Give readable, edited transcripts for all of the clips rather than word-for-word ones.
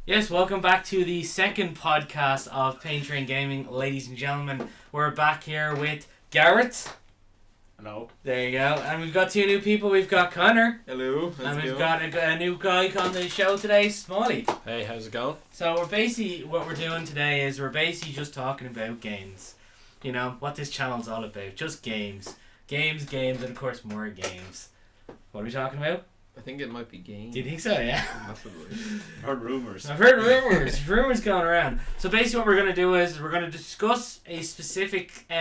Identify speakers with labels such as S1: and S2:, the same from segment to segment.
S1: Yes, welcome back to the second podcast of paynetrain Gaming, ladies and gentlemen. We're back here with Gareth.
S2: Hello.
S1: There you go. And we've got two new people. We've got Conor.
S2: Hello.
S1: And we've got a new guy on the show today, Smallie.
S2: Hey, how's it going?
S1: So what we're doing today is we're basically just talking about games. You know, what this channel's all about. Just games. Games, and of course more games. What are we talking about?
S2: I think it might be games.
S1: Do you think so? Yeah.
S2: Massively. I've heard rumours.
S1: I've heard rumours. Rumours going around. So basically what we're going to do is we're going to discuss a specific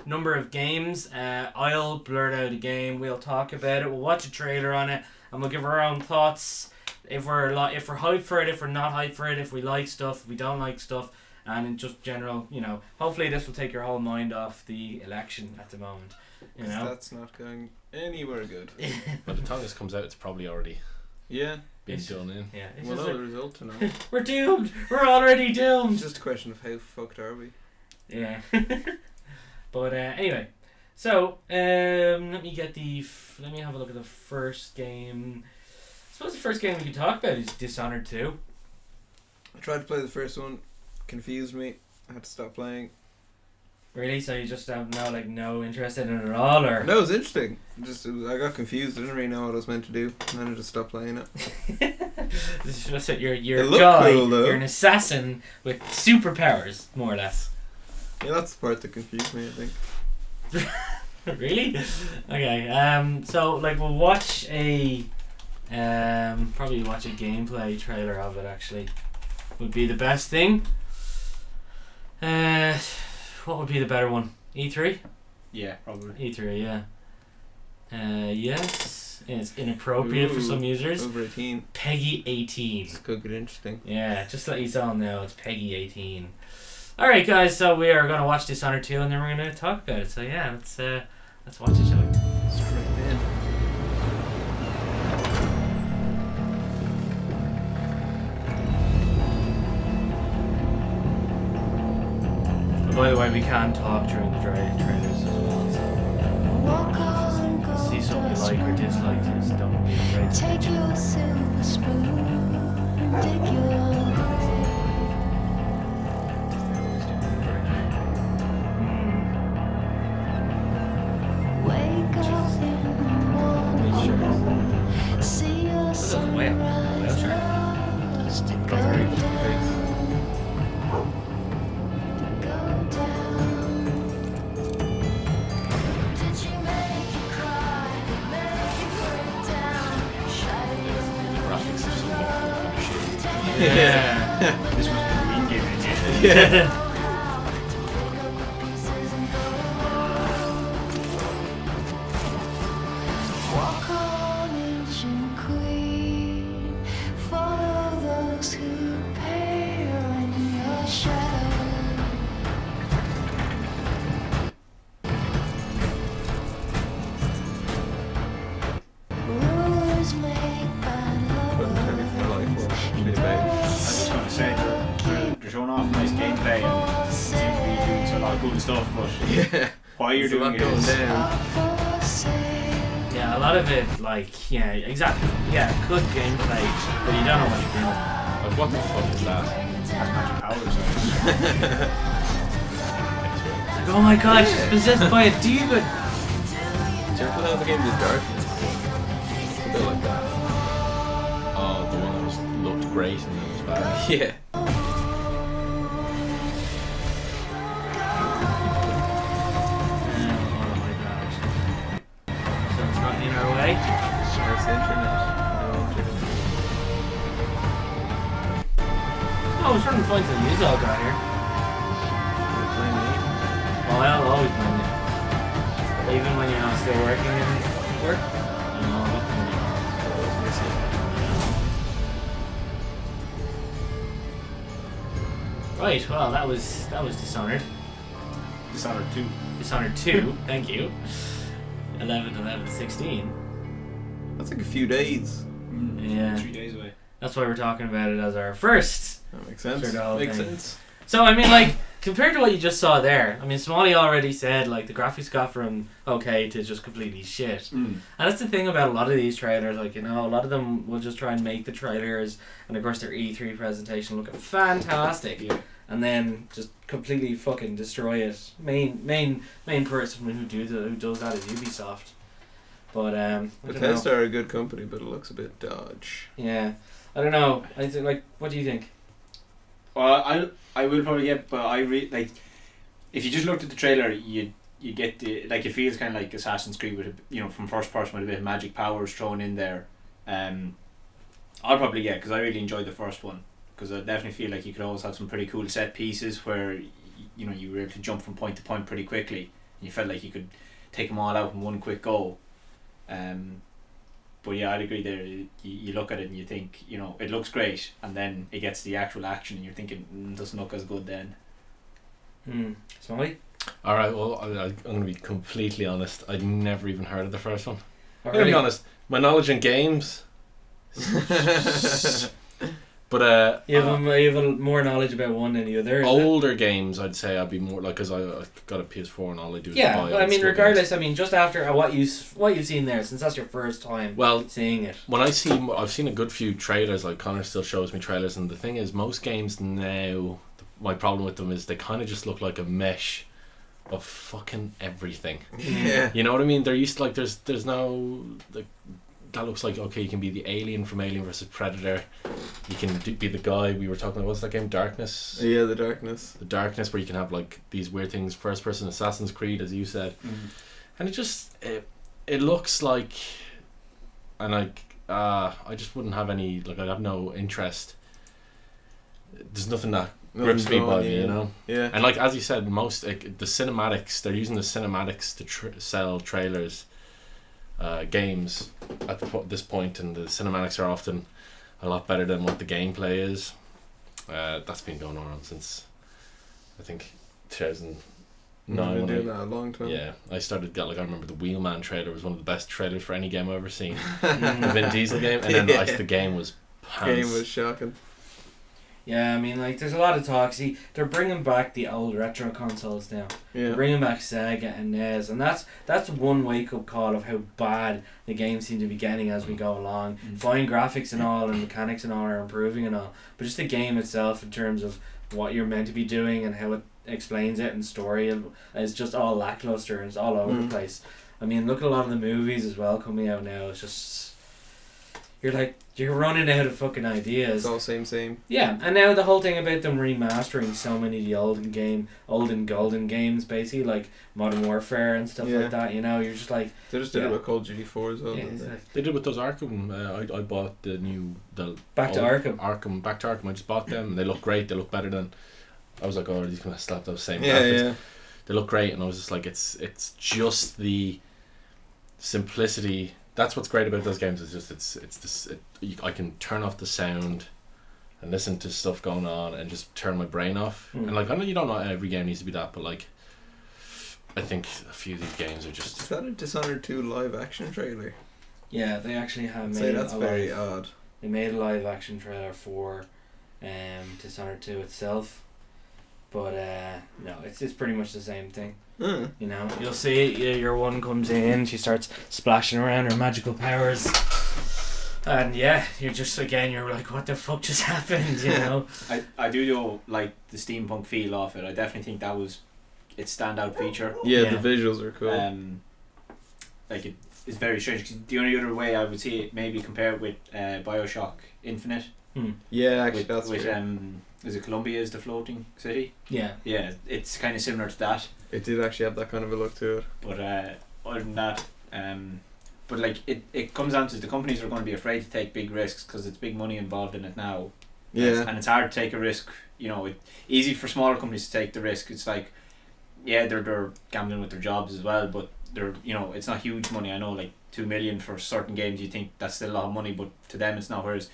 S1: number of games. I'll blurt out a game. We'll talk about it. We'll watch a trailer on it. And we'll give our own thoughts. If we're hyped for it, if we're not hyped for it, if we like stuff, if we don't like stuff. And in just general, you know, hopefully this will take your whole mind off the election at the moment. You know?
S2: That's not going anywhere good.
S3: By the time this comes out, it's probably already
S2: been
S3: done in.
S1: Yeah,
S2: we'll know the result tonight.
S1: We're doomed. We're already doomed.
S2: It's just a question of how fucked are we?
S1: Yeah. But anyway, so let me have a look at the first game. I suppose the first game we can talk about is Dishonored 2.
S2: I tried to play the first one, confused me. I had to stop playing.
S1: Really? So you just have no interest in it at all, or?
S2: No, it was interesting. I got confused. I didn't really know what I was meant to do, and then I just stopped playing it.
S1: This is just that you're a
S2: looked
S1: guy.
S2: cool, though.
S1: You're an assassin with superpowers, more or less.
S2: Yeah, that's the part that confused me, I think.
S1: Really? Okay. So we'll watch probably watch a gameplay trailer of it. Actually, would be the best thing. What would be the better one? E3?
S3: Yeah, probably.
S1: E3, yeah. Yes. It's inappropriate for some users.
S2: Over 18.
S1: Peggy 18.
S2: This could get interesting.
S1: Yeah, just to let you all know, it's Peggy 18. Alright guys, so we are going to watch Dishonored 2 and then we're going to talk about it. So yeah, let's watch it, shall we?
S2: Straight in.
S1: By the way, we can talk during the trailers as well, so if you see something you like or dislike, just don't be afraid to
S4: take you a silver spoon, dig you wake up in the morning, see your sunrise, to go down.
S1: Yeah.
S3: This was the Green Game again.
S1: Yeah.
S4: Walk on, ancient queen, follow those who pale in your shadow. Rule was made by
S2: Couldn't tell you for my life what it's actually about.
S5: I was just going to say they're showing off nice gameplay and seem to be doing a lot of cool stuff, but
S2: Yeah.
S5: why you're
S2: There's a
S5: doing
S2: lot
S5: it
S2: going
S5: is
S2: down.
S1: Yeah, a lot of it, like, yeah, exactly. Yeah, good gameplay, but you don't know what you're doing.
S3: Like, what the fuck is that?
S5: has magic powers.
S1: Like, oh my god, she's possessed by a demon!
S2: Do you ever play the game The Darkness? It's a bit like that.
S3: Oh, the one that was looked great and then was bad.
S2: Yeah.
S1: Oh my god. So it's not in our way?
S2: There's the internet. No internet.
S1: Oh, I was trying to find some news all got here.
S2: You're playing me.
S1: Well, I'll always find it. Even when you're not still working in work? No,
S2: I was missing.
S1: Right, well, that was Dishonored.
S5: Dishonored 2.
S1: Dishonored 2, thank you. 11/11/16.
S2: That's like a few days.
S1: Yeah.
S5: 3 days away.
S1: That's why we're talking about it as our first.
S2: That makes sense.
S1: Sure, the whole
S2: Makes
S1: thing.
S2: sense.
S1: So, I mean, like, compared to what you just saw there, I mean, Smallie already said, like, the graphics got from okay to just completely shit. And that's the thing about a lot of these trailers, like, you know, a lot of them will just try and make the trailers and, of course, their E3 presentation look fantastic.
S5: Yeah.
S1: And then just completely fucking destroy it. Main person who does that is Ubisoft. But, I don't know.
S2: Bethesda are a good company, but it looks a bit dodge.
S1: Yeah. I don't know. I think, like, what do you think?
S5: Well, I will probably get, but like, if you just looked at the trailer, you get the, like, it feels kind of like Assassin's Creed with, from first person with a bit of magic powers thrown in there. I'll probably get, because I really enjoyed the first one, because I definitely feel like you could always have some pretty cool set pieces where you were able to jump from point to point pretty quickly, and you felt like you could take them all out in one quick go. But yeah, I'd agree there. You look at it and you think, it looks great, and then it gets the actual action and you're thinking, it doesn't look as good then.
S1: Smallie?
S3: Alright, well, I'm going to be completely honest. I'd never even heard of the first one. I'm going to
S1: Already?
S3: be honest. My knowledge in games... But
S1: You have more knowledge about one than the other.
S3: older games, I'd say I'd be more like, because I got a PS4 and all I do is
S1: Yeah,
S3: buy
S1: but I
S3: old
S1: mean,
S3: school
S1: regardless,
S3: games.
S1: I mean, just after what you've seen there, since that's your first time
S3: Well,
S1: seeing it.
S3: when I've seen a good few trailers. Like Connor still shows me trailers, and the thing is, most games now, my problem with them is they kind of just look like a mesh of fucking everything.
S2: Yeah.
S3: You know what I mean? They're used to, like, there's no, like, that looks like, okay, you can be the alien from Alien vs Predator, you can be the guy we were talking about, what's that game, Darkness?
S2: Yeah, The Darkness.
S3: The Darkness, where you can have like these weird things, first person Assassin's Creed, as you said. And it just it looks like, and I just wouldn't have any, like, I have no interest. There's nothing that grips me by me, you know.
S2: Yeah.
S3: And like, as you said, most, like, the cinematics, they're using the cinematics to sell trailers, games at this point, and the cinematics are often a lot better than what the gameplay is. That's been going on since, I think, 2009.
S2: I've been
S3: when
S2: doing that a long time.
S3: yeah, I started I remember the Wheelman trailer was one of the best trailers for any game I've ever seen. The Vin Diesel game, and then
S2: Yeah.
S3: the game was pants.
S2: Game was shocking.
S1: Yeah, I mean, like, there's a lot of talk. See, they're bringing back the old retro consoles now.
S2: Yeah.
S1: They're bringing back Sega and NES, and that's one wake-up call of how bad the games seem to be getting as we go along. Fine graphics and all, and mechanics and all are improving and all, but just the game itself, in terms of what you're meant to be doing and how it explains it and story, is just all lackluster and it's all over the place. I mean, look at a lot of the movies as well coming out now. It's just, you're running out of fucking ideas.
S2: It's all same.
S1: Yeah, and now the whole thing about them remastering so many of the old and golden games, basically, like Modern Warfare and stuff
S2: Yeah.
S1: like that, you're just like...
S2: They just did
S1: Yeah.
S2: it with Call of Duty 4 as well.
S1: Yeah,
S2: didn't
S1: it's
S2: they?
S1: like
S3: They did with those Arkham. I bought the
S1: Back to
S3: old
S1: Arkham.
S3: Back to Arkham. I just bought them, and they look great. They look better than. I was like, oh, these gonna slap those same
S2: Yeah,
S3: graphics.
S2: yeah.
S3: They look great, and I was just like, it's just the simplicity. That's what's great about those games. Is just I can turn off the sound and listen to stuff going on and just turn my brain off. And like, I know you don't know every game needs to be that, but like, I think a few of these games are
S2: Is
S3: just.
S2: that a Dishonored 2 live action trailer?
S1: Yeah, they actually have
S2: I'd
S1: made
S2: say that's
S1: a
S2: very
S1: live,
S2: odd.
S1: They made a live action trailer for Dishonored 2 itself, but no, it's pretty much the same thing. You know, you'll see your one comes in, she starts splashing around her magical powers, and yeah, you're like, what the fuck just happened? You know.
S5: I do though like the steampunk feel of it. I definitely think that was its standout feature.
S2: Yeah, the visuals are cool.
S5: Like it's very strange. 'Cause the only other way I would see it maybe compare it with BioShock Infinite.
S2: Yeah, actually,
S5: with,
S2: that's
S5: is it Columbia is the floating city?
S1: Yeah.
S5: Yeah, it's kind of similar to that.
S2: It did actually have that kind of a look to it.
S5: But other than that, but like it comes down to the companies are going to be afraid to take big risks because it's big money involved in it now.
S2: Yeah.
S5: And it's hard to take a risk. You know, it's easy for smaller companies to take the risk. It's like, yeah, they're gambling with their jobs as well, but they're, you know, it's not huge money. I know, like 2 million for certain games, you think that's still a lot of money, but to them it's not. Whereas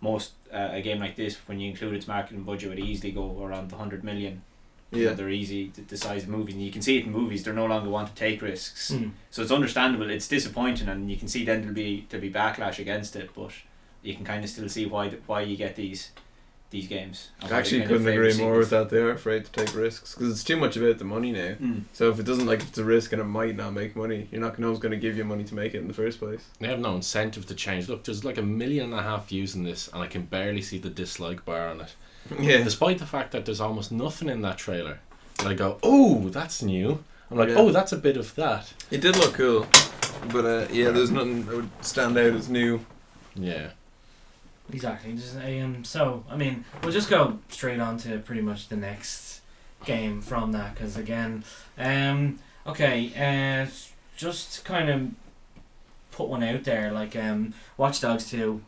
S5: most a game like this, when you include its marketing budget, would easily go around the 100 million. You know, they're easy the size of movies, and you can see it in movies. They're no longer want to take risks, so it's understandable. It's disappointing, and you can see then there'll be backlash against it, but you can kind of still see why you get these games.
S2: I actually couldn't agree more with that. They are afraid to take risks because it's too much about the money now. So if it doesn't, like, if it's a risk and it might not make money, you're not, no one's going to give you money to make it in the first place.
S3: They have no incentive to change. Look, there's like 1.5 million views in this, and I can barely see the dislike bar on it.
S2: Yeah.
S3: Despite the fact that there's almost nothing in that trailer. And I go, oh, that's new. I'm like,
S2: Yeah.
S3: oh, that's a bit of that.
S2: It did look cool, but yeah, there's nothing that would stand out as new.
S3: Yeah.
S1: Exactly. Just, so, I mean, we'll just go straight on to pretty much the next game from that, because again, just kind of put one out there, like Watch Dogs 2.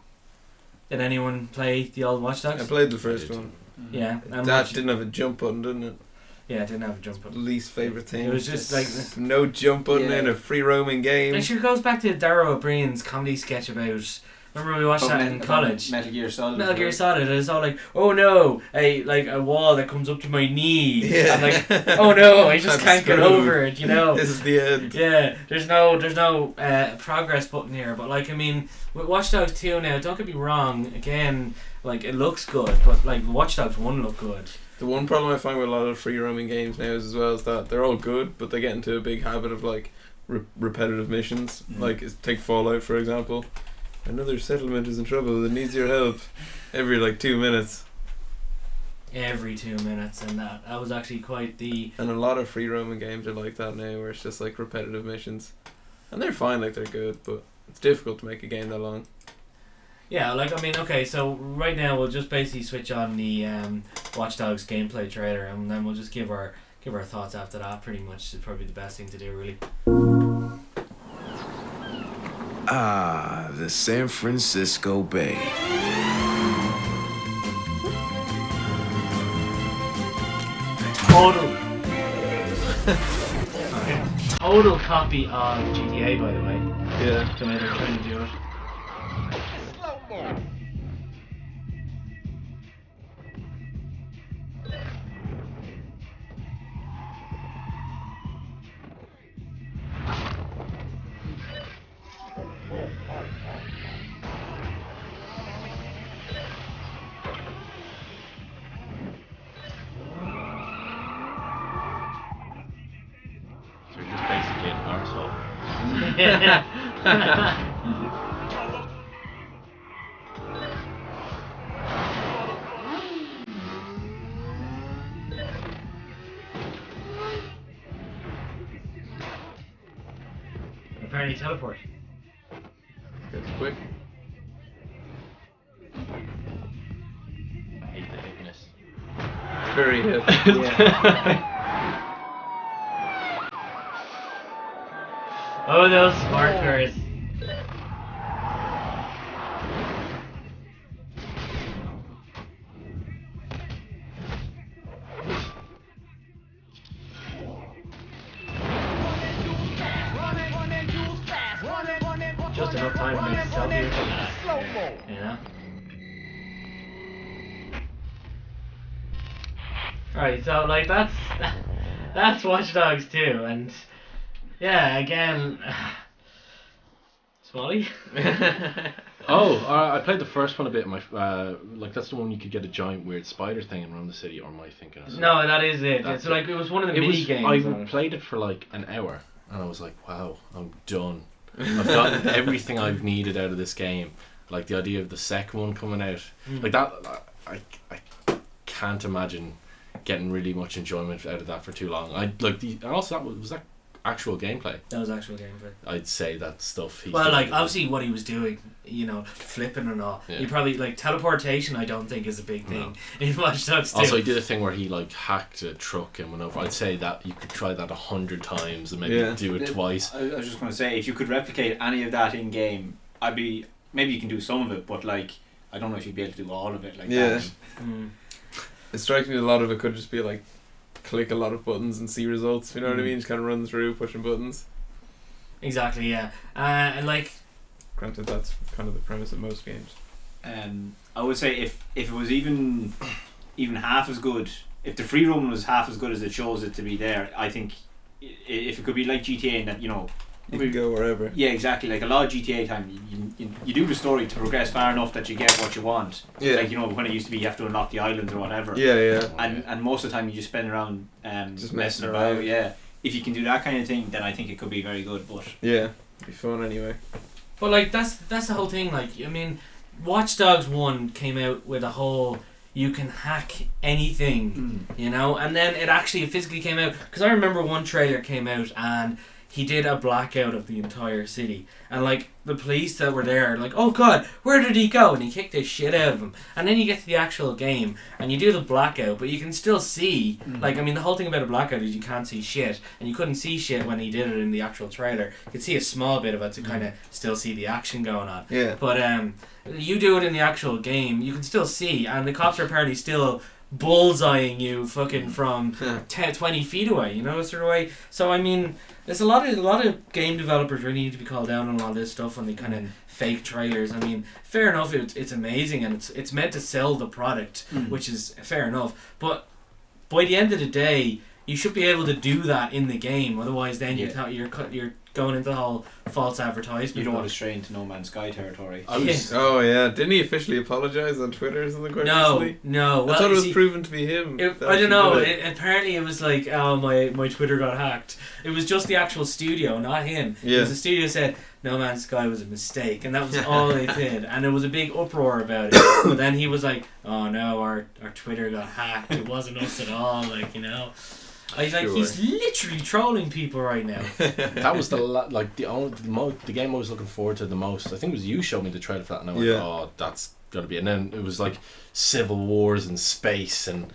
S1: Did anyone play the old Watch Dogs?
S2: I played the first one.
S1: Yeah.
S2: That didn't have a jump button, didn't it?
S1: Yeah, it didn't have a jump button.
S2: Least favourite thing.
S1: It was just like
S2: no jump button in a free roaming game.
S1: Actually, it goes back to Darrow O'Brien's comedy sketch about. Remember we watched that in college?
S5: Metal Gear Solid.
S1: Metal Gear Solid. And it's all like, oh no, a wall that comes up to my knee.
S2: Yeah.
S1: I'm like, oh no, I just can't get over it. You know.
S2: This is the end.
S1: Yeah, there's no progress button here. But like, I mean, with Watch Dogs 2 now, don't get me wrong. Again, like, it looks good, but like Watch Dogs 1 looked good.
S2: The one problem I find with a lot of free roaming games now is as well is that they're all good, but they get into a big habit of like repetitive missions. Like take Fallout for example. Another settlement is in trouble that needs your help. Every like 2 minutes.
S1: Every 2 minutes, and that was actually quite the.
S2: And a lot of free roaming games are like that now, where it's just like repetitive missions, and they're fine, like they're good, but it's difficult to make a game that long.
S1: Yeah, like, I mean, okay, so right now we'll just basically switch on the Watch Dogs gameplay trailer, and then we'll just give our thoughts after that. Pretty much is probably the best thing to do, really.
S6: Ah, the San Francisco Bay.
S1: Total copy of GTA, by the way.
S2: Yeah.
S1: The way they're trying to do it.
S3: So you're just basically an arsehole.
S1: Apparently teleport.
S2: It's quick.
S3: I hate the hippiness.
S2: Very hip.
S1: Oh, those smart cars. Just enough time to make a selfie with it. You know? Alright, so like that's Watch Dogs 2, and yeah, again, Smalley?
S3: Oh, I played the first one a bit. Like that's the one you could get a giant weird spider thing and run the city. Or am I thinking of something?
S1: No, that is it.
S3: That's
S1: It's like it was one of the
S3: It
S1: mini
S3: was.
S1: games.
S3: I played it for like an hour, and I was like, "Wow, I'm done. I've gotten everything I've needed out of this game." Like the idea of the second one coming out, like that. I can't imagine getting really much enjoyment out of that for too long. I like the. And also, was that actual gameplay.
S1: That was actual gameplay.
S3: I'd say that stuff.
S1: Well, like obviously what he was doing, you know, flipping and all.
S3: Yeah.
S1: He probably like teleportation. I don't think is a big thing in Watch Dogs 2.
S3: Also, he did a thing where he like hacked a truck and went over. I'd say that you could try that 100 times and maybe do it twice.
S5: I was just going to say, if you could replicate any of that in game, maybe you can do some of it, but like I don't know if you'd be able to do all of it like that.
S2: It strikes me a lot of it could just be like click a lot of buttons and see results. You know what I mean? Just kind of run through pushing buttons.
S1: Exactly. Yeah. And like,
S2: granted, that's kind of the premise of most games.
S5: I would say if it was even half as good, if the free roaming was half as good as it shows it to be there, I think if it could be like GTA and that, you know,
S2: you can go wherever.
S5: Yeah, exactly. Like a lot of GTA time, you do the story to progress far enough that you get what you want.
S2: Yeah.
S5: Like, you know, when it used to be you have to unlock the islands or whatever.
S2: Yeah.
S5: And most of the time you just spend around
S2: just
S5: messing about. Yeah. If you can do that kind of thing, then I think it could be very good. But
S2: yeah, it'd be fun anyway.
S1: but like that's the whole thing. Like, I mean, Watch Dogs 1 came out with a whole you can hack anything, you know, and then it actually physically came out because I remember one trailer came out and he did a blackout of the entire city, and like the police that were there, like, oh god, where did he go? And he kicked the shit out of him. And then you get to the actual game and you do the blackout, but you can still see, like, I mean, the whole thing about a blackout is you can't see shit, and you couldn't see shit when he did it in the actual trailer. You could see a small bit of it to kind of still see the action going on.
S2: Yeah.
S1: But you do it in the actual game, you can still see, and the cops are apparently still bullseyeing you fucking from 10, 20 feet away, you know, sort of way. So I mean, there's a lot of game developers really need to be called down on all this stuff when they kind of fake trailers. I mean, fair enough, it's amazing and it's meant to sell the product, which is fair enough. But by the end of the day, you should be able to do that in the game. Otherwise, then you're going into the whole false advertisement.
S5: you don't want to stray into No Man's Sky territory.
S2: Oh yeah, didn't he officially apologise on Twitter or something quite recently?
S1: No.
S2: I thought it was proven to be him.
S1: I don't know. Apparently, it was like, oh, my Twitter got hacked. It was just the actual studio, not him.
S2: Yeah.
S1: Because the studio said No Man's Sky was a mistake, and that was all they did. And there was a big uproar about it. But then he was like, oh no, our Twitter got hacked. It wasn't us at all. Like, you know. He's literally trolling people right now.
S3: That was the game I was looking forward to the most. I think it was you showed me the trailer for that, and I went, "Oh, that's gotta be." And then it was like civil wars and space, and